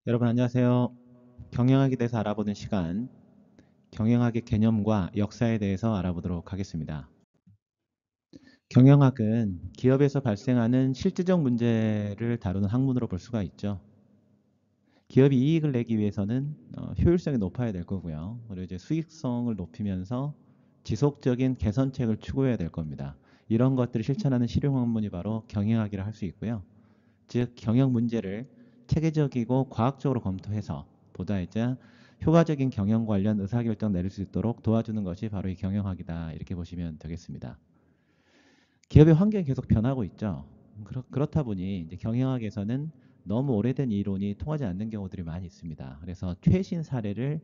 여러분 안녕하세요. 경영학에 대해서 알아보는 시간, 경영학의 개념과 역사에 대해서 알아보도록 하겠습니다. 경영학은 기업에서 발생하는 실질적 문제를 다루는 학문으로 볼 수가 있죠. 기업이 이익을 내기 위해서는 효율성이 높아야 될 거고요. 그리고 이제 수익성을 높이면서 지속적인 개선책을 추구해야 될 겁니다. 이런 것들을 실천하는 실용 학문이 바로 경영학이라 할 수 있고요. 즉 경영 문제를 체계적이고 과학적으로 검토해서 보다 이제 효과적인 경영 관련 의사결정 내릴 수 있도록 도와주는 것이 바로 이 경영학이다. 이렇게 보시면 되겠습니다. 기업의 환경이 계속 변하고 있죠. 그렇다 보니 이제 경영학에서는 너무 오래된 이론이 통하지 않는 경우들이 많이 있습니다. 그래서 최신 사례를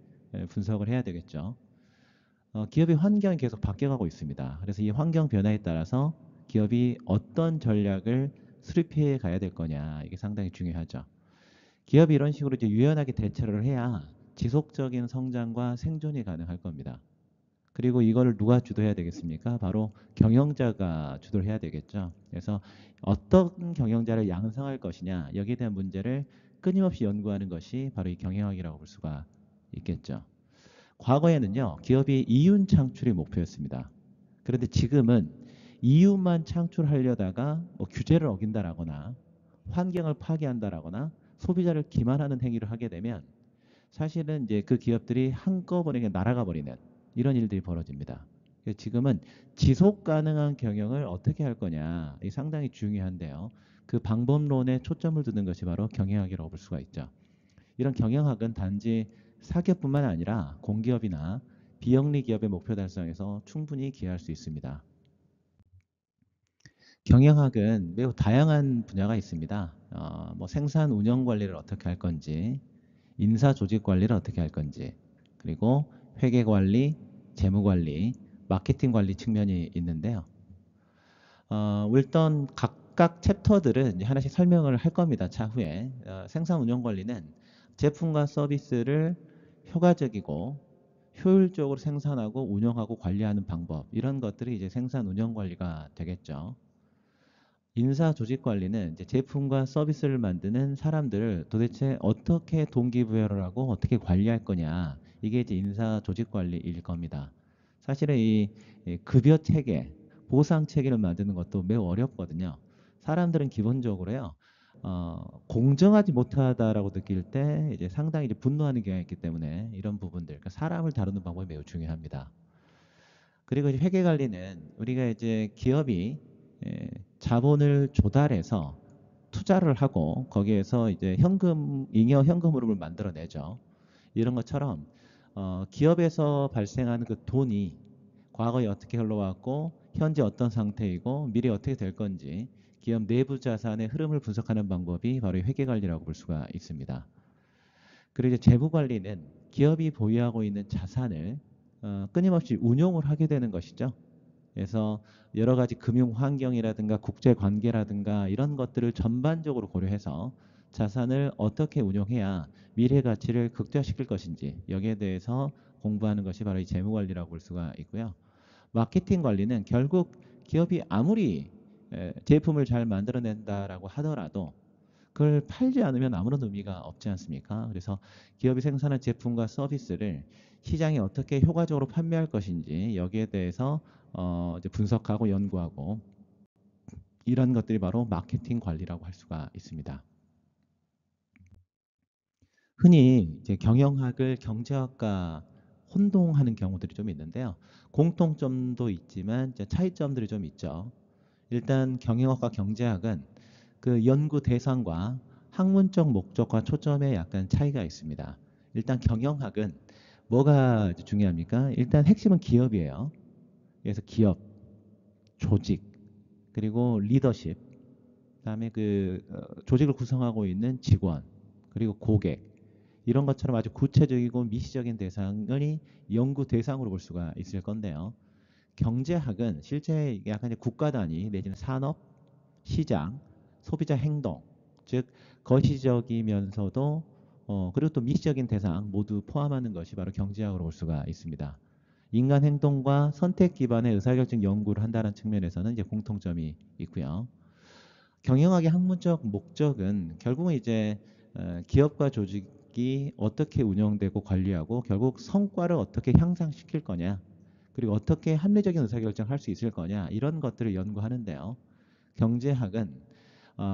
분석을 해야 되겠죠. 기업의 환경이 계속 바뀌어가고 있습니다. 그래서 이 환경 변화에 따라서 기업이 어떤 전략을 수립해 가야 될 거냐 이게 상당히 중요하죠. 기업이 이런 식으로 이제 유연하게 대처를 해야 지속적인 성장과 생존이 가능할 겁니다. 그리고 이거를 누가 주도해야 되겠습니까? 바로 경영자가 주도를 해야 되겠죠. 그래서 어떤 경영자를 양성할 것이냐 여기에 대한 문제를 끊임없이 연구하는 것이 바로 이 경영학이라고 볼 수가 있겠죠. 과거에는요, 기업이 이윤 창출이 목표였습니다. 그런데 지금은 이윤만 창출하려다가 뭐 규제를 어긴다라거나 환경을 파괴한다라거나 소비자를 기만하는 행위를 하게 되면 사실은 이제 그 기업들이 한꺼번에 그냥 날아가 버리는 이런 일들이 벌어집니다. 그래서 지금은 지속 가능한 경영을 어떻게 할 거냐, 이 상당히 중요한데요. 그 방법론에 초점을 두는 것이 바로 경영학이라고 볼 수가 있죠. 이런 경영학은 단지 사기업뿐만 아니라 공기업이나 비영리 기업의 목표 달성에서 충분히 기여할 수 있습니다. 경영학은 매우 다양한 분야가 있습니다. 뭐 생산 운영 관리를 어떻게 할 건지, 인사 조직 관리를 어떻게 할 건지, 그리고 회계 관리, 재무 관리, 마케팅 관리 측면이 있는데요. 일단 각각 챕터들은 이제 하나씩 설명을 할 겁니다. 차후에. 생산 운영 관리는 제품과 서비스를 효과적이고 효율적으로 생산하고 운영하고 관리하는 방법 이런 것들이 이제 생산 운영 관리가 되겠죠. 인사 조직 관리는 이제 제품과 서비스를 만드는 사람들을 도대체 어떻게 동기부여를 하고 어떻게 관리할 거냐. 이게 이제 인사 조직 관리일 겁니다. 사실은 이 급여 체계, 보상 체계를 만드는 것도 매우 어렵거든요. 사람들은 기본적으로요, 공정하지 못하다라고 느낄 때 이제 상당히 이제 분노하는 경향이 있기 때문에 이런 부분들, 그러니까 사람을 다루는 방법이 매우 중요합니다. 그리고 이제 회계 관리는 우리가 이제 기업이 자본을 조달해서 투자를 하고 거기에서 이제 현금, 잉여 현금 흐름을 만들어내죠. 이런 것처럼 기업에서 발생하는 그 돈이 과거에 어떻게 흘러왔고 현재 어떤 상태이고 미래 어떻게 될 건지 기업 내부 자산의 흐름을 분석하는 방법이 바로 회계 관리라고 볼 수가 있습니다. 그리고 이제 재무 관리는 기업이 보유하고 있는 자산을 끊임없이 운용을 하게 되는 것이죠. 그래서 여러 가지 금융 환경이라든가 국제 관계라든가 이런 것들을 전반적으로 고려해서 자산을 어떻게 운용해야 미래 가치를 극대화시킬 것인지 여기에 대해서 공부하는 것이 바로 이 재무 관리라고 볼 수가 있고요. 마케팅 관리는 결국 기업이 아무리 제품을 잘 만들어낸다라고 하더라도 그걸 팔지 않으면 아무런 의미가 없지 않습니까? 그래서 기업이 생산한 제품과 서비스를 시장에 어떻게 효과적으로 판매할 것인지 여기에 대해서 이제 분석하고 연구하고 이런 것들이 바로 마케팅 관리라고 할 수가 있습니다. 흔히 이제 경영학을 경제학과 혼동하는 경우들이 좀 있는데요. 공통점도 있지만 이제 차이점들이 좀 있죠. 일단 경영학과 경제학은 그 연구 대상과 학문적 목적과 초점에 약간 차이가 있습니다. 일단 경영학은 뭐가 중요합니까? 일단 핵심은 기업이에요. 그래서 기업, 조직, 그리고 리더십, 그다음에 그 조직을 구성하고 있는 직원, 그리고 고객 이런 것처럼 아주 구체적이고 미시적인 대상을 연구 대상으로 볼 수가 있을 건데요. 경제학은 실제 약간 국가 단위 내지는 산업, 시장, 소비자 행동, 즉 거시적이면서도 그리고 또 미시적인 대상 모두 포함하는 것이 바로 경제학으로 볼 수가 있습니다. 인간 행동과 선택 기반의 의사결정 연구를 한다는 측면에서는 이제 공통점이 있고요. 경영학의 학문적 목적은 결국은 이제 기업과 조직이 어떻게 운영되고 관리하고 결국 성과를 어떻게 향상시킬 거냐, 그리고 어떻게 합리적인 의사결정을 할 수 있을 거냐, 이런 것들을 연구하는데요. 경제학은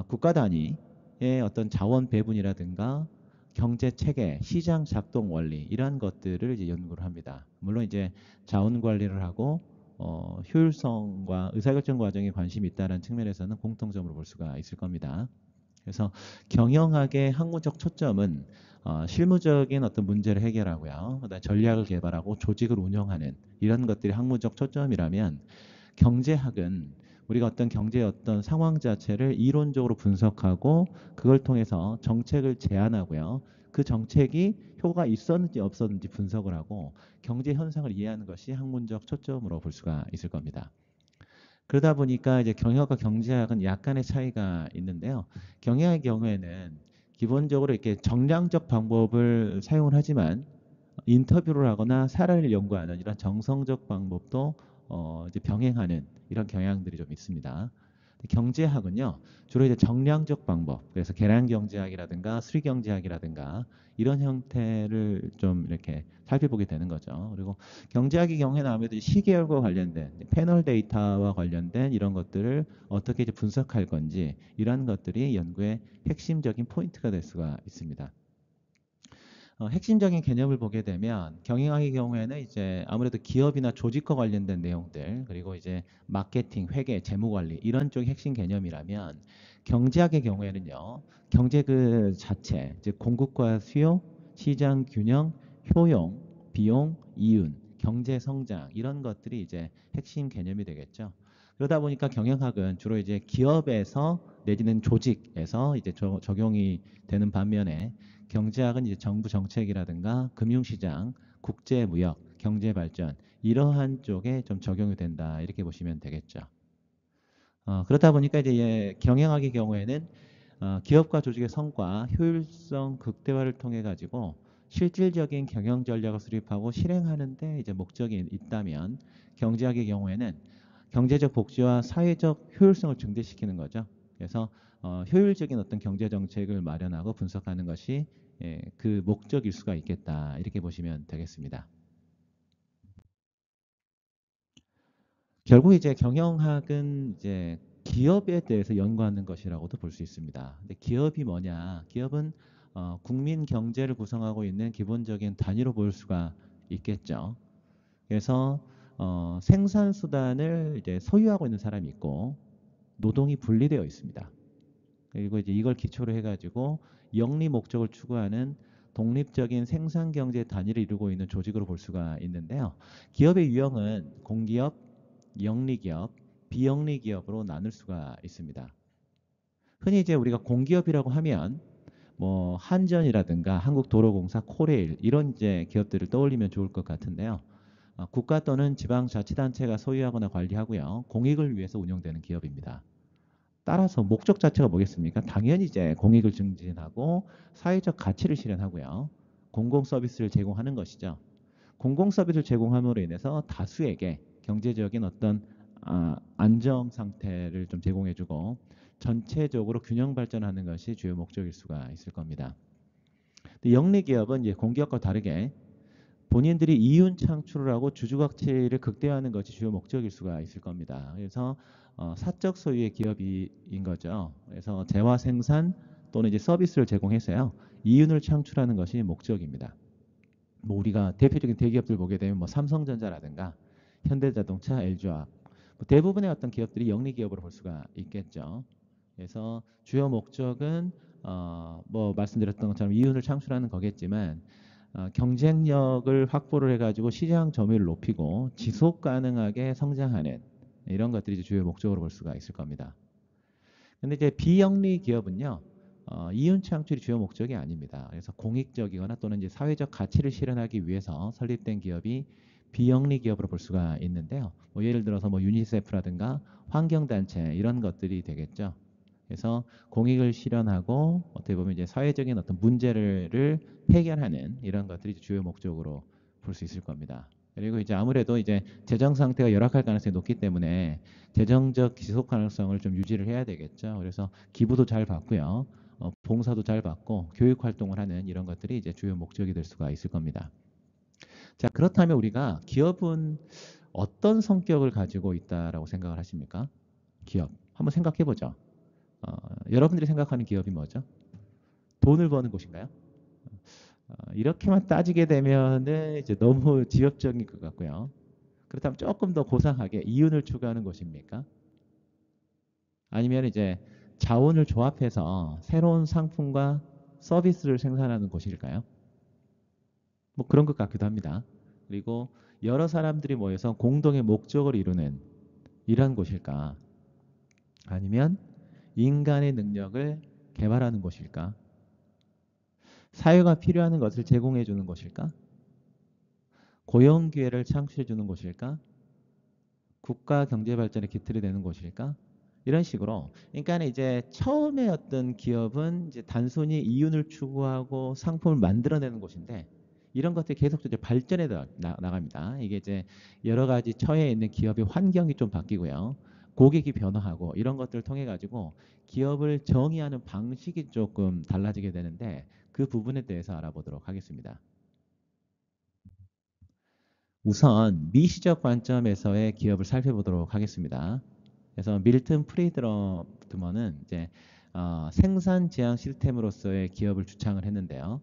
국가 단위의 어떤 자원 배분이라든가 경제 체계, 시장 작동 원리 이러한 것들을 이제 연구를 합니다. 물론 이제 자원 관리를 하고 효율성과 의사결정 과정에 관심이 있다는 측면에서는 공통점으로 볼 수가 있을 겁니다. 그래서 경영학의 학문적 초점은 실무적인 어떤 문제를 해결하고요. 그다음에 전략을 개발하고 조직을 운영하는 이런 것들이 학문적 초점이라면 경제학은 우리가 어떤 경제의 어떤 상황 자체를 이론적으로 분석하고 그걸 통해서 정책을 제안하고요. 그 정책이 효과가 있었는지 없었는지 분석을 하고 경제 현상을 이해하는 것이 학문적 초점으로 볼 수가 있을 겁니다. 그러다 보니까 이제 경영학과 경제학은 약간의 차이가 있는데요. 경영학의 경우에는 기본적으로 이렇게 정량적 방법을 사용을 하지만 인터뷰를 하거나 사례를 연구하는 이런 정성적 방법도 이제 병행하는 이런 경향들이 좀 있습니다. 경제학은요, 주로 이제 정량적 방법, 그래서 계량 경제학이라든가 수리 경제학이라든가 이런 형태를 좀 이렇게 살펴보게 되는 거죠. 그리고 경제학의 경우에는 아무래도 시계열과 관련된 패널 데이터와 관련된 이런 것들을 어떻게 이제 분석할 건지 이런 것들이 연구의 핵심적인 포인트가 될 수가 있습니다. 핵심적인 개념을 보게 되면 경영학의 경우에는 이제 아무래도 기업이나 조직과 관련된 내용들, 그리고 이제 마케팅, 회계, 재무 관리 이런 쪽이 핵심 개념이라면 경제학의 경우에는요. 경제 그 자체, 즉 공급과 수요, 시장 균형, 효용, 비용, 이윤, 경제 성장 이런 것들이 이제 핵심 개념이 되겠죠. 그러다 보니까 경영학은 주로 이제 기업에서 내지는 조직에서 이제 적용이 되는 반면에 경제학은 이제 정부 정책이라든가 금융시장, 국제무역, 경제발전 이러한 쪽에 좀 적용이 된다 이렇게 보시면 되겠죠. 그렇다 보니까 이제 경영학의 경우에는 기업과 조직의 성과, 효율성 극대화를 통해 가지고 실질적인 경영 전략을 수립하고 실행하는데 이제 목적이 있다면 경제학의 경우에는 경제적 복지와 사회적 효율성을 증대시키는 거죠. 그래서 효율적인 어떤 경제 정책을 마련하고 분석하는 것이 그 목적일 수가 있겠다 이렇게 보시면 되겠습니다. 결국 이제 경영학은 이제 기업에 대해서 연구하는 것이라고도 볼 수 있습니다. 근데 기업이 뭐냐? 기업은 국민 경제를 구성하고 있는 기본적인 단위로 볼 수가 있겠죠. 그래서 생산 수단을 이제 소유하고 있는 사람이 있고 노동이 분리되어 있습니다. 그리고 이제 이걸 기초로 해가지고 영리 목적을 추구하는 독립적인 생산 경제 단위를 이루고 있는 조직으로 볼 수가 있는데요. 기업의 유형은 공기업, 영리기업, 비영리기업으로 나눌 수가 있습니다. 흔히 이제 우리가 공기업이라고 하면 뭐 한전이라든가 한국도로공사, 코레일 이런 이제 기업들을 떠올리면 좋을 것 같은데요. 국가 또는 지방자치단체가 소유하거나 관리하고요. 공익을 위해서 운영되는 기업입니다. 따라서 목적 자체가 뭐겠습니까? 당연히 이제 공익을 증진하고 사회적 가치를 실현하고요. 공공 서비스를 제공하는 것이죠. 공공 서비스를 제공함으로 인해서 다수에게 경제적인 어떤 안정 상태를 좀 제공해주고 전체적으로 균형 발전하는 것이 주요 목적일 수가 있을 겁니다. 영리 기업은 이제 공기업과 다르게 본인들이 이윤 창출을 하고 주주 가치를 극대화하는 것이 주요 목적일 수가 있을 겁니다. 그래서 사적 소유의 기업인 거죠. 그래서 재화 생산 또는 이제 서비스를 제공해서요 이윤을 창출하는 것이 목적입니다. 뭐 우리가 대표적인 대기업들 보게 되면 뭐 삼성전자라든가 현대자동차, LG화학 뭐 대부분의 어떤 기업들이 영리 기업으로 볼 수가 있겠죠. 그래서 주요 목적은 뭐 말씀드렸던 것처럼 이윤을 창출하는 거겠지만 경쟁력을 확보를 해가지고 시장 점유율을 높이고 지속 가능하게 성장하는 이런 것들이 이제 주요 목적으로 볼 수가 있을 겁니다. 근데 이제 비영리 기업은요, 이윤 창출이 주요 목적이 아닙니다. 그래서 공익적이거나 또는 이제 사회적 가치를 실현하기 위해서 설립된 기업이 비영리 기업으로 볼 수가 있는데요. 뭐 예를 들어서 뭐 유니세프라든가 환경단체 이런 것들이 되겠죠. 그래서 공익을 실현하고 어떻게 보면 이제 사회적인 어떤 문제를 해결하는 이런 것들이 주요 목적으로 볼 수 있을 겁니다. 그리고 이제 아무래도 이제 재정 상태가 열악할 가능성이 높기 때문에 재정적 지속 가능성을 좀 유지를 해야 되겠죠. 그래서 기부도 잘 받고요. 봉사도 잘 받고 교육 활동을 하는 이런 것들이 이제 주요 목적이 될 수가 있을 겁니다. 자, 그렇다면 우리가 기업은 어떤 성격을 가지고 있다라고 생각을 하십니까? 기업. 한번 생각해 보죠. 여러분들이 생각하는 기업이 뭐죠? 돈을 버는 곳인가요? 이렇게만 따지게 되면은 이제 너무 지엽적인 것 같고요. 그렇다면 조금 더 고상하게 이윤을 추구하는 곳입니까? 아니면 이제 자원을 조합해서 새로운 상품과 서비스를 생산하는 곳일까요? 뭐 그런 것 같기도 합니다. 그리고 여러 사람들이 모여서 공동의 목적을 이루는 이러한 곳일까? 아니면 인간의 능력을 개발하는 곳일까? 사회가 필요한 것을 제공해 주는 곳일까? 고용 기회를 창출해 주는 곳일까? 국가 경제 발전의 기틀이 되는 곳일까? 이런 식으로 그러니까 이제 처음에 어떤 기업은 이제 단순히 이윤을 추구하고 상품을 만들어내는 곳인데 이런 것들이 계속 이제 발전해 나갑니다. 이게 이제 여러 가지 처해 있는 기업의 환경이 좀 바뀌고요. 고객이 변화하고 이런 것들을 통해 가지고 기업을 정의하는 방식이 조금 달라지게 되는데 그 부분에 대해서 알아보도록 하겠습니다. 우선 미시적 관점에서의 기업을 살펴보도록 하겠습니다. 그래서 밀튼 프리드먼은 이제 생산 지향 시스템으로서의 기업을 주창을 했는데요.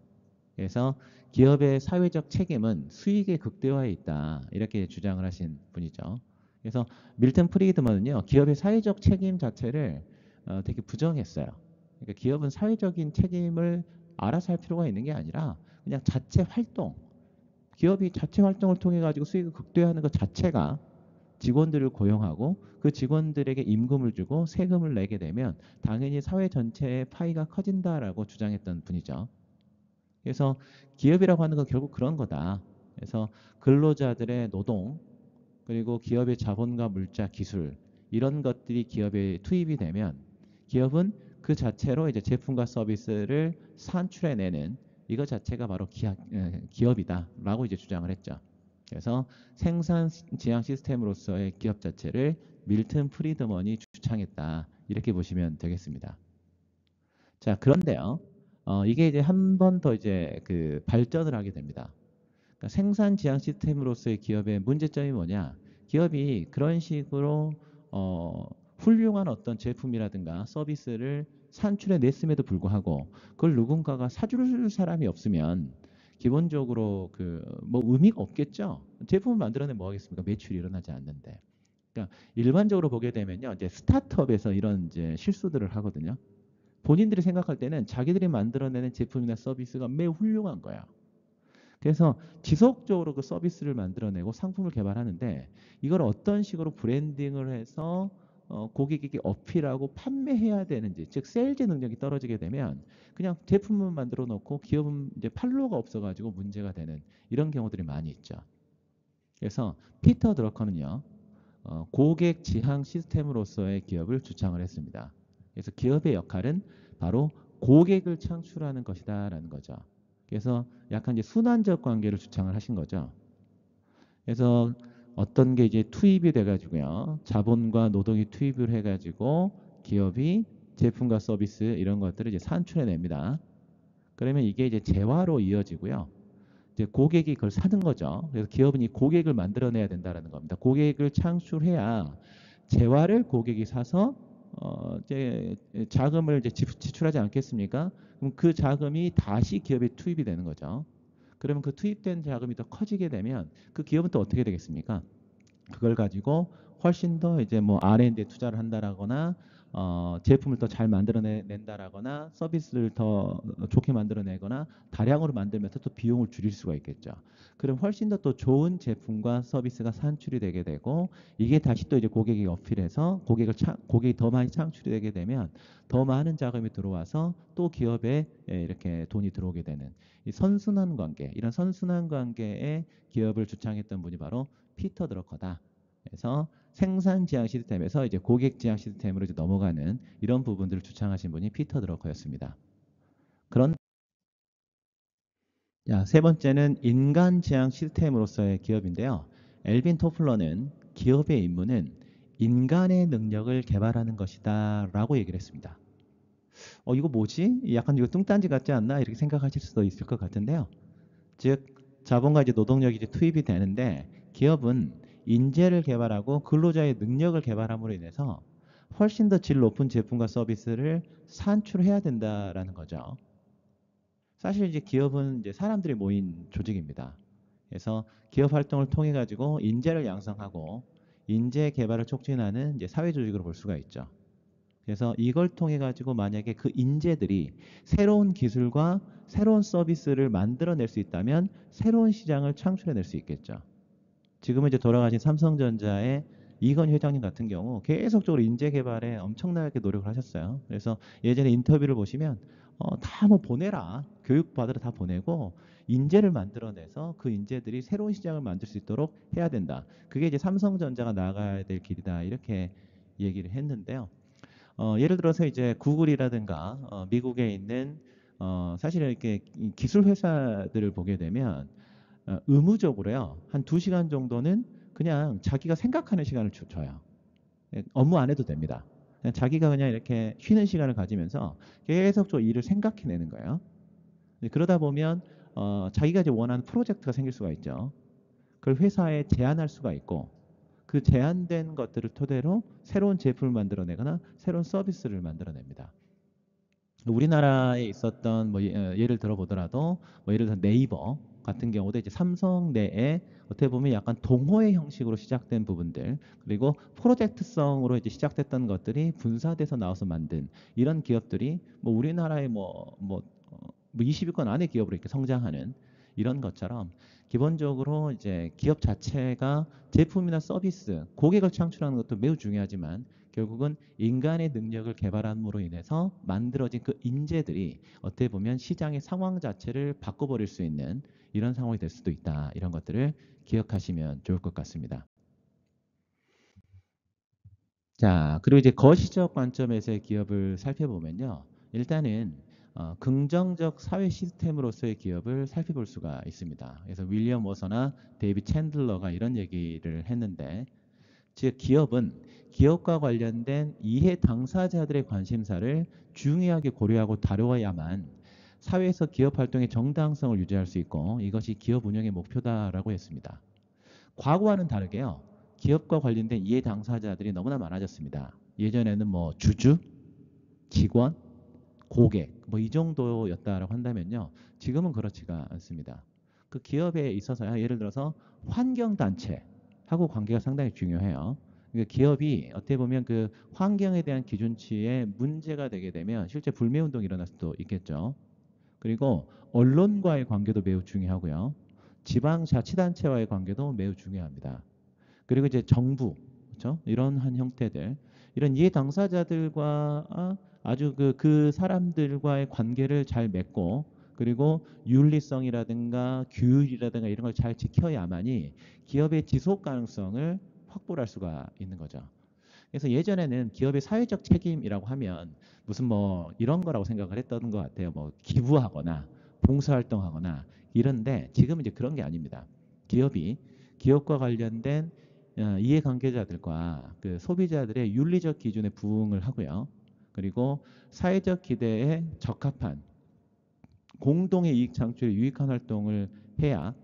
그래서 기업의 사회적 책임은 수익의 극대화에 있다 이렇게 주장을 하신 분이죠. 그래서 밀튼 프리드먼은요 기업의 사회적 책임 자체를 되게 부정했어요. 그러니까 기업은 사회적인 책임을 알아서 할 필요가 있는 게 아니라 그냥 자체 활동, 기업이 자체 활동을 통해 가지고 수익을 극대화하는 것 자체가 직원들을 고용하고 그 직원들에게 임금을 주고 세금을 내게 되면 당연히 사회 전체의 파이가 커진다라고 주장했던 분이죠. 그래서 기업이라고 하는 건 결국 그런 거다. 그래서 근로자들의 노동 그리고 기업의 자본과 물자, 기술 이런 것들이 기업에 투입이 되면 기업은 그 자체로 이제 제품과 서비스를 산출해내는 이것 자체가 바로 기업이다라고 이제 주장을 했죠. 그래서 생산 지향 시스템으로서의 기업 자체를 밀튼 프리드먼이 주창했다. 이렇게 보시면 되겠습니다. 자, 그런데요. 이게 이제 한 번 더 이제 그 발전을 하게 됩니다. 그러니까 생산 지향 시스템으로서의 기업의 문제점이 뭐냐? 기업이 그런 식으로 훌륭한 어떤 제품이라든가 서비스를 산출해 냈음에도 불구하고 그걸 누군가가 사줄 사람이 없으면 기본적으로 그 뭐 의미가 없겠죠. 제품을 만들어내면 뭐 하겠습니까? 매출이 일어나지 않는데. 그러니까 일반적으로 보게 되면요. 이제 스타트업에서 이런 이제 실수들을 하거든요. 본인들이 생각할 때는 자기들이 만들어내는 제품이나 서비스가 매우 훌륭한 거야. 그래서 지속적으로 그 서비스를 만들어내고 상품을 개발하는데 이걸 어떤 식으로 브랜딩을 해서 고객에게 어필하고 판매해야 되는지, 즉 세일즈 능력이 떨어지게 되면 그냥 제품만 만들어 놓고 기업은 이제 판로가 없어가지고 문제가 되는 이런 경우들이 많이 있죠. 그래서 피터 드러커는요, 고객 지향 시스템으로서의 기업을 주창을 했습니다. 그래서 기업의 역할은 바로 고객을 창출하는 것이다라는 거죠. 그래서 약간 이제 순환적 관계를 주창을 하신 거죠. 그래서 어떤 게 이제 투입이 돼가지고요. 자본과 노동이 투입을 해가지고 기업이 제품과 서비스 이런 것들을 이제 산출해냅니다. 그러면 이게 이제 재화로 이어지고요. 이제 고객이 그걸 사는 거죠. 그래서 기업은 이 고객을 만들어내야 된다라는 겁니다. 고객을 창출해야 재화를 고객이 사서 이제 자금을 이제 지출하지 않겠습니까? 그럼 그 자금이 다시 기업에 투입이 되는 거죠. 그러면 그 투입된 자금이 더 커지게 되면 그 기업은 또 어떻게 되겠습니까? 그걸 가지고 훨씬 더 이제 뭐 R&D에 투자를 한다라거나 제품을 더 잘 만들어낸다라거나 서비스를 더 좋게 만들어내거나 다량으로 만들면서 또 비용을 줄일 수가 있겠죠. 그럼 훨씬 더 또 좋은 제품과 서비스가 산출이 되게 되고 이게 다시 또 이제 고객이 어필해서 고객이 더 많이 창출이 되게 되면 더 많은 자금이 들어와서 또 기업에 이렇게 돈이 들어오게 되는 이 선순환 관계, 이런 선순환 관계의 기업을 주창했던 분이 바로 피터 드러커다. 그래서 생산 지향 시스템에서 이제 고객 지향 시스템으로 이제 넘어가는 이런 부분들을 주창하신 분이 피터 드러커였습니다. 그런 세 번째는 인간 지향 시스템으로서의 기업인데요. 엘빈 토플러는 기업의 임무는 인간의 능력을 개발하는 것이다라고 얘기를 했습니다. 이거 뭐지? 약간 이거 뚱딴지 같지 않나? 이렇게 생각하실 수도 있을 것 같은데요. 즉, 자본과 이제 노동력이 이제 투입이 되는데 기업은 인재를 개발하고 근로자의 능력을 개발함으로 인해서 훨씬 더 질 높은 제품과 서비스를 산출해야 된다라는 거죠. 사실 이제 기업은 이제 사람들이 모인 조직입니다. 그래서 기업 활동을 통해 가지고 인재를 양성하고 인재 개발을 촉진하는 이제 사회 조직으로 볼 수가 있죠. 그래서 이걸 통해 가지고 만약에 그 인재들이 새로운 기술과 새로운 서비스를 만들어낼 수 있다면 새로운 시장을 창출해낼 수 있겠죠. 지금은 이제 돌아가신 삼성전자의 이건 회장님 같은 경우 계속적으로 인재 개발에 엄청나게 노력을 하셨어요. 그래서 예전에 인터뷰를 보시면 다 뭐 보내라. 교육 받으러 다 보내고 인재를 만들어내서 그 인재들이 새로운 시장을 만들 수 있도록 해야 된다. 그게 이제 삼성전자가 나아가야 될 길이다. 이렇게 얘기를 했는데요. 예를 들어서 이제 구글이라든가 미국에 있는 사실 이렇게 기술 회사들을 보게 되면 의무적으로요. 한 2시간 정도는 그냥 자기가 생각하는 시간을 줘요. 업무 안 해도 됩니다. 그냥 자기가 그냥 이렇게 쉬는 시간을 가지면서 계속적으로 일을 생각해내는 거예요. 그러다 보면 자기가 이제 원하는 프로젝트가 생길 수가 있죠. 그걸 회사에 제안할 수가 있고 그 제안된 것들을 토대로 새로운 제품을 만들어내거나 새로운 서비스를 만들어냅니다. 우리나라에 있었던 뭐 예를 들어보더라도 뭐 예를 들어 네이버 같은 경우도 이제 삼성 내에 어떻게 보면 약간 동호회 형식으로 시작된 부분들 그리고 프로젝트성으로 이제 시작됐던 것들이 분사돼서 나와서 만든 이런 기업들이 뭐 우리나라의 뭐 20위권 안의 기업으로 이렇게 성장하는 이런 것처럼 기본적으로 이제 기업 자체가 제품이나 서비스, 고객을 창출하는 것도 매우 중요하지만 결국은 인간의 능력을 개발함으로 인해서 만들어진 그 인재들이 어떻게 보면 시장의 상황 자체를 바꿔버릴 수 있는 이런 상황이 될 수도 있다. 이런 것들을 기억하시면 좋을 것 같습니다. 자, 그리고 이제 거시적 관점에서의 기업을 살펴보면요. 일단은 긍정적 사회 시스템으로서의 기업을 살펴볼 수가 있습니다. 그래서 윌리엄 워서나 데이비 챈들러가 이런 얘기를 했는데 즉 기업은 기업과 관련된 이해 당사자들의 관심사를 중요하게 고려하고 다루어야만 사회에서 기업 활동의 정당성을 유지할 수 있고 이것이 기업 운영의 목표다라고 했습니다. 과거와는 다르게요. 기업과 관련된 이해 당사자들이 너무나 많아졌습니다. 예전에는 뭐 주주, 직원, 고객 뭐 이 정도였다라고 한다면요. 지금은 그렇지가 않습니다. 그 기업에 있어서야 예를 들어서 환경단체하고 관계가 상당히 중요해요. 그러니까 기업이 어떻게 보면 그 환경에 대한 기준치에 문제가 되게 되면 실제 불매운동이 일어날 수도 있겠죠. 그리고 언론과의 관계도 매우 중요하고요. 지방자치단체와의 관계도 매우 중요합니다. 그리고 이제 정부, 그렇죠? 이런 한 형태들, 이런 이해 당사자들과 아주 그 사람들과의 관계를 잘 맺고 그리고 윤리성이라든가 규율이라든가 이런 걸 잘 지켜야만이 기업의 지속 가능성을 확보를 할 수가 있는 거죠. 그래서 예전에는 기업의 사회적 책임이라고 하면 무슨 뭐 이런 거라고 생각을 했던 것 같아요. 뭐 기부하거나 봉사활동하거나 이런데 지금은 이제 그런 게 아닙니다. 기업이 기업과 관련된 이해관계자들과 그 소비자들의 윤리적 기준에 부응을 하고요. 그리고 사회적 기대에 적합한 공동의 이익 창출에 유익한 활동을 해야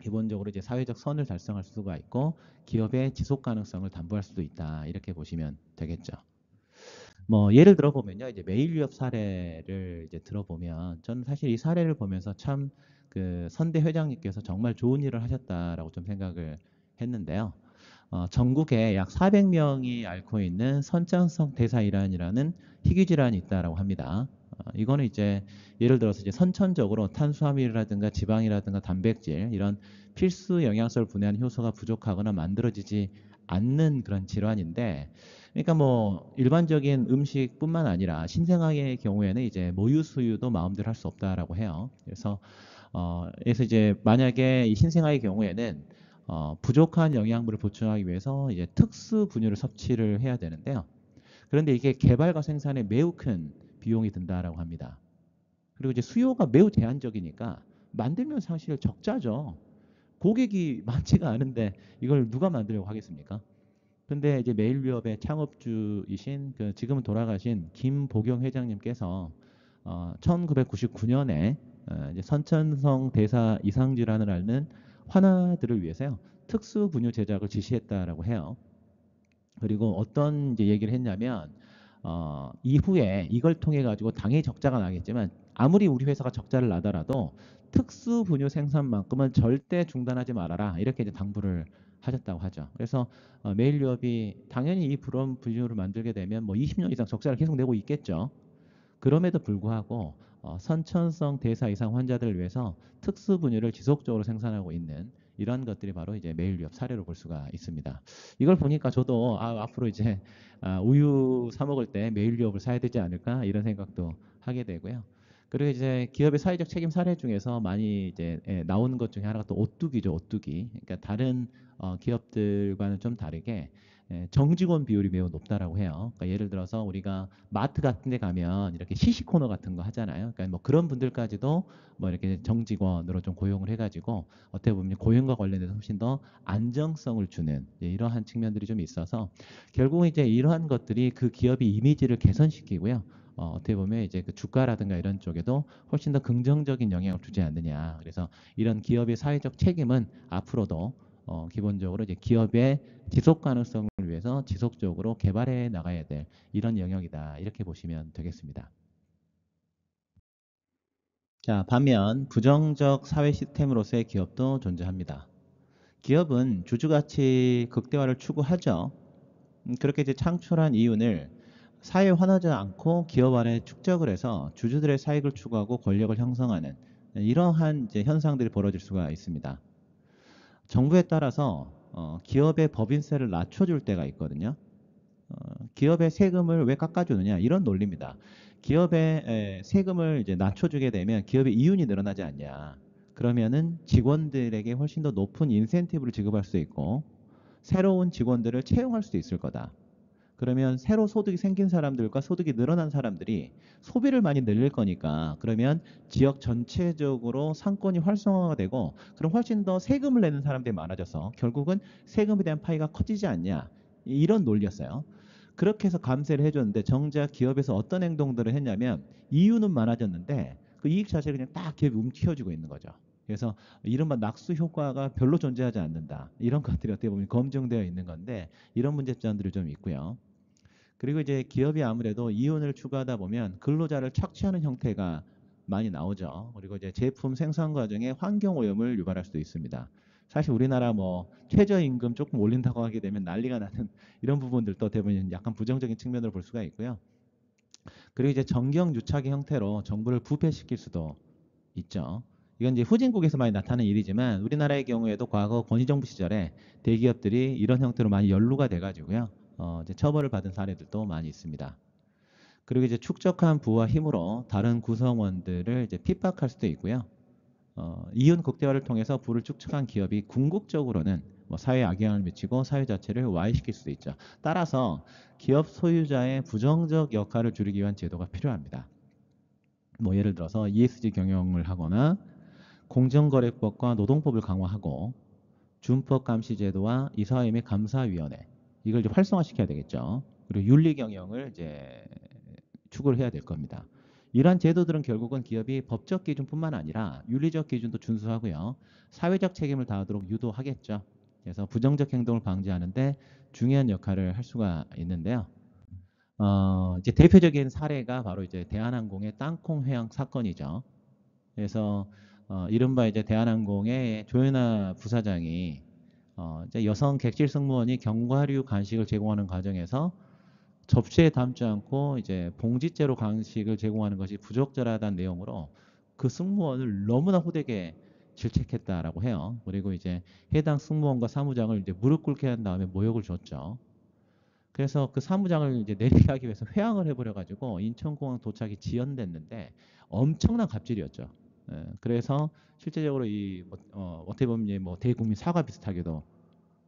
기본적으로 이제 사회적 선을 달성할 수가 있고 기업의 지속 가능성을 담보할 수도 있다. 이렇게 보시면 되겠죠. 뭐 예를 들어 보면요. 이제 메일 유업 사례를 이제 들어보면 저는 사실 이 사례를 보면서 참 그 선대 회장님께서 정말 좋은 일을 하셨다라고 좀 생각을 했는데요. 전국에 약 400명이 앓고 있는 선천성 대사질환이라는 희귀 질환이 있다라고 합니다. 이거는 이제 예를 들어서 이제 선천적으로 탄수화물이라든가 지방이라든가 단백질 이런 필수 영양소를 분해하는 효소가 부족하거나 만들어지지 않는 그런 질환인데, 그러니까 뭐 일반적인 음식뿐만 아니라 신생아의 경우에는 이제 모유 수유도 마음대로 할 수 없다라고 해요. 그래서 이제 만약에 이 신생아의 경우에는 부족한 영양분을 보충하기 위해서 이제 특수 분유를 섭취를 해야 되는데요. 그런데 이게 개발과 생산에 매우 큰 비용이 든다라고 합니다. 그리고 이제 수요가 매우 제한적이니까 만들면 사실 적자죠. 고객이 많지가 않은데 이걸 누가 만들려고 하겠습니까? 근데 이제 메일유업의 창업주이신 그 지금은 돌아가신 김보경 회장님께서 1999년에 이제 선천성 대사 이상 질환을 앓는 환아들을 위해서요 특수 분유 제작을 지시했다라고 해요. 그리고 어떤 이제 얘기를 했냐면 이후에 이걸 통해 가지고 당연히 적자가 나겠지만 아무리 우리 회사가 적자를 나더라도 특수 분유 생산만큼은 절대 중단하지 말아라 이렇게 이제 당부를 하셨다고 하죠. 그래서 메일유업이 당연히 이 불원 분유를 만들게 되면 뭐 20년 이상 적자를 계속 내고 있겠죠. 그럼에도 불구하고 선천성 대사 이상 환자들을 위해서 특수 분유를 지속적으로 생산하고 있는 이런 것들이 바로 이제 메일유업 사례로 볼 수가 있습니다. 이걸 보니까 저도 앞으로 이제 우유 사 먹을 때 메일유업을 사야 되지 않을까 이런 생각도 하게 되고요. 그리고 이제 기업의 사회적 책임 사례 중에서 많이 이제 나오는 것 중에 하나가 또 오뚜기죠, 오뚜기. 그러니까 다른 기업들과는 좀 다르게 정직원 비율이 매우 높다라고 해요. 그러니까 예를 들어서 우리가 마트 같은 데 가면 이렇게 시식 코너 같은 거 하잖아요. 그러니까 뭐 그런 분들까지도 뭐 이렇게 정직원으로 좀 고용을 해가지고 어떻게 보면 고용과 관련해서 훨씬 더 안정성을 주는 이러한 측면들이 좀 있어서 결국은 이제 이러한 것들이 그 기업의 이미지를 개선시키고요. 어떻게 보면 이제 그 주가라든가 이런 쪽에도 훨씬 더 긍정적인 영향을 주지 않느냐. 그래서 이런 기업의 사회적 책임은 앞으로도 기본적으로 이제 기업의 지속 가능성을 위해서 지속적으로 개발해 나가야 될 이런 영역이다. 이렇게 보시면 되겠습니다. 자, 반면 부정적 사회 시스템으로서의 기업도 존재합니다. 기업은 주주가치 극대화를 추구하죠. 그렇게 이제 창출한 이윤을 사회에 환원하지 않고 기업 안에 축적을 해서 주주들의 사익을 추구하고 권력을 형성하는 이러한 이제 현상들이 벌어질 수가 있습니다. 정부에 따라서 기업의 법인세를 낮춰줄 때가 있거든요. 기업의 세금을 왜 깎아주느냐 이런 논리입니다. 기업의 세금을 이제 낮춰주게 되면 기업의 이윤이 늘어나지 않냐. 그러면은 직원들에게 훨씬 더 높은 인센티브를 지급할 수 있고 새로운 직원들을 채용할 수 있을 거다. 그러면 새로 소득이 생긴 사람들과 소득이 늘어난 사람들이 소비를 많이 늘릴 거니까 그러면 지역 전체적으로 상권이 활성화가 되고 그럼 훨씬 더 세금을 내는 사람들이 많아져서 결국은 세금에 대한 파이가 커지지 않냐 이런 논리였어요. 그렇게 해서 감세를 해줬는데 정작 기업에서 어떤 행동들을 했냐면 이윤은 많아졌는데 그 이익 자체를 그냥 딱 기업이 움켜쥐고 있는 거죠. 그래서 이른바 낙수 효과가 별로 존재하지 않는다. 이런 것들이 어떻게 보면 검증되어 있는 건데 이런 문제점들이 좀 있고요. 그리고 이제 기업이 아무래도 이윤을 추구하다 보면 근로자를 착취하는 형태가 많이 나오죠. 그리고 이제 제품 생산 과정에 환경 오염을 유발할 수도 있습니다. 사실 우리나라 뭐 최저임금 조금 올린다고 하게 되면 난리가 나는 이런 부분들도 대부분 약간 부정적인 측면으로 볼 수가 있고요. 그리고 이제 정경유착의 형태로 정부를 부패시킬 수도 있죠. 이건 이제 후진국에서 많이 나타나는 일이지만 우리나라의 경우에도 과거 권위정부 시절에 대기업들이 이런 형태로 많이 연루가 돼가지고요. 이제 처벌을 받은 사례들도 많이 있습니다. 그리고 이제 축적한 부와 힘으로 다른 구성원들을 이제 핍박할 수도 있고요. 이윤 극대화를 통해서 부를 축적한 기업이 궁극적으로는 뭐 사회에 악영향을 미치고 사회 자체를 와해시킬 수도 있죠. 따라서 기업 소유자의 부정적 역할을 줄이기 위한 제도가 필요합니다. 뭐 예를 들어서 ESG 경영을 하거나 공정거래법과 노동법을 강화하고 준법감시제도와 이사회 및 감사위원회 이걸 이제 활성화시켜야 되겠죠. 그리고 윤리 경영을 이제 추구를 해야 될 겁니다. 이러한 제도들은 결국은 기업이 법적 기준뿐만 아니라 윤리적 기준도 준수하고요. 사회적 책임을 다하도록 유도하겠죠. 그래서 부정적 행동을 방지하는데 중요한 역할을 할 수가 있는데요. 이제 대표적인 사례가 바로 이제 대한항공의 땅콩 회항 사건이죠. 그래서 이른바 이제 대한항공의 조현아 부사장이 이제 여성 객실 승무원이 견과류 간식을 제공하는 과정에서 접시에 담지 않고 이제 봉지째로 간식을 제공하는 것이 부적절하다는 내용으로 그 승무원을 너무나 호되게 질책했다라고 해요. 그리고 이제 해당 승무원과 사무장을 이제 무릎 꿇게 한 다음에 모욕을 줬죠. 그래서 그 사무장을 이제 내리게 하기 위해서 회항을 해버려 가지고 인천공항 도착이 지연됐는데 엄청난 갑질이었죠. 그래서 실제적으로 어떻게 보면 이제 뭐 대국민 사과 비슷하게도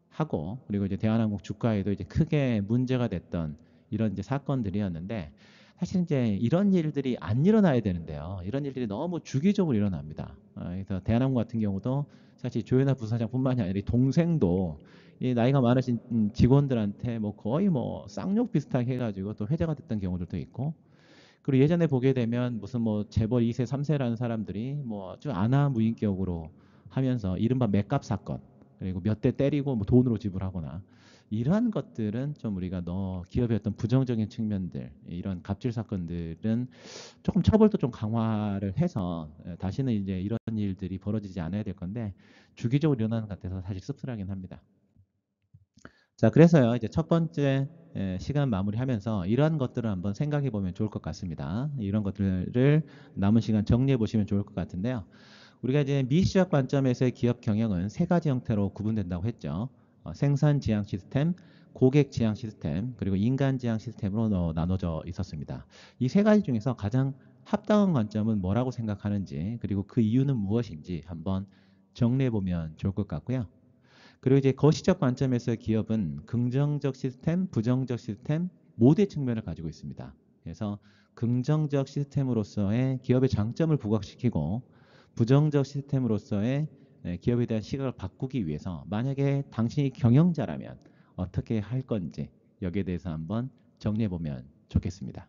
하고 그리고 이제 대한항공 주가에도 이제 크게 문제가 됐던 이런 이제 사건들이었는데 사실 이제 이런 일들이 안 일어나야 되는데요. 이런 일들이 너무 주기적으로 일어납니다. 그래서 대한항공 같은 경우도 사실 조현아 부사장뿐만이 아니라 이 동생도 이 나이가 많으신 직원들한테 뭐 거의 뭐 쌍욕 비슷하게 해가지고 또 회자가 됐던 경우들도 있고, 그리고 예전에 보게 되면 무슨 뭐 재벌 2세, 3세라는 사람들이 뭐 아주 안하무인격으로 하면서 이른바 맥값 사건, 그리고 몇 대 때리고 뭐 돈으로 지불하거나, 이러한 것들은 좀 우리가 기업의 어떤 부정적인 측면들, 이런 갑질 사건들은 조금 처벌도 좀 강화를 해서 다시는 이제 이런 일들이 벌어지지 않아야 될 건데, 주기적으로 일어나는 것 같아서 사실 씁쓸하긴 합니다. 자, 그래서요, 이제 첫 번째 시간 마무리하면서 이러한 것들을 한번 생각해 보면 좋을 것 같습니다. 이런 것들을 남은 시간 정리해 보시면 좋을 것 같은데요. 우리가 이제 미시적 관점에서의 기업 경영은 세 가지 형태로 구분된다고 했죠. 생산 지향 시스템, 고객 지향 시스템, 그리고 인간 지향 시스템으로 나눠져 있었습니다. 이 세 가지 중에서 가장 합당한 관점은 뭐라고 생각하는지, 그리고 그 이유는 무엇인지 한번 정리해 보면 좋을 것 같고요. 그리고 이제 거시적 관점에서 기업은 긍정적 시스템, 부정적 시스템 모두의 측면을 가지고 있습니다. 그래서 긍정적 시스템으로서의 기업의 장점을 부각시키고 부정적 시스템으로서의 기업에 대한 시각을 바꾸기 위해서 만약에 당신이 경영자라면 어떻게 할 건지 여기에 대해서 한번 정리해 보면 좋겠습니다.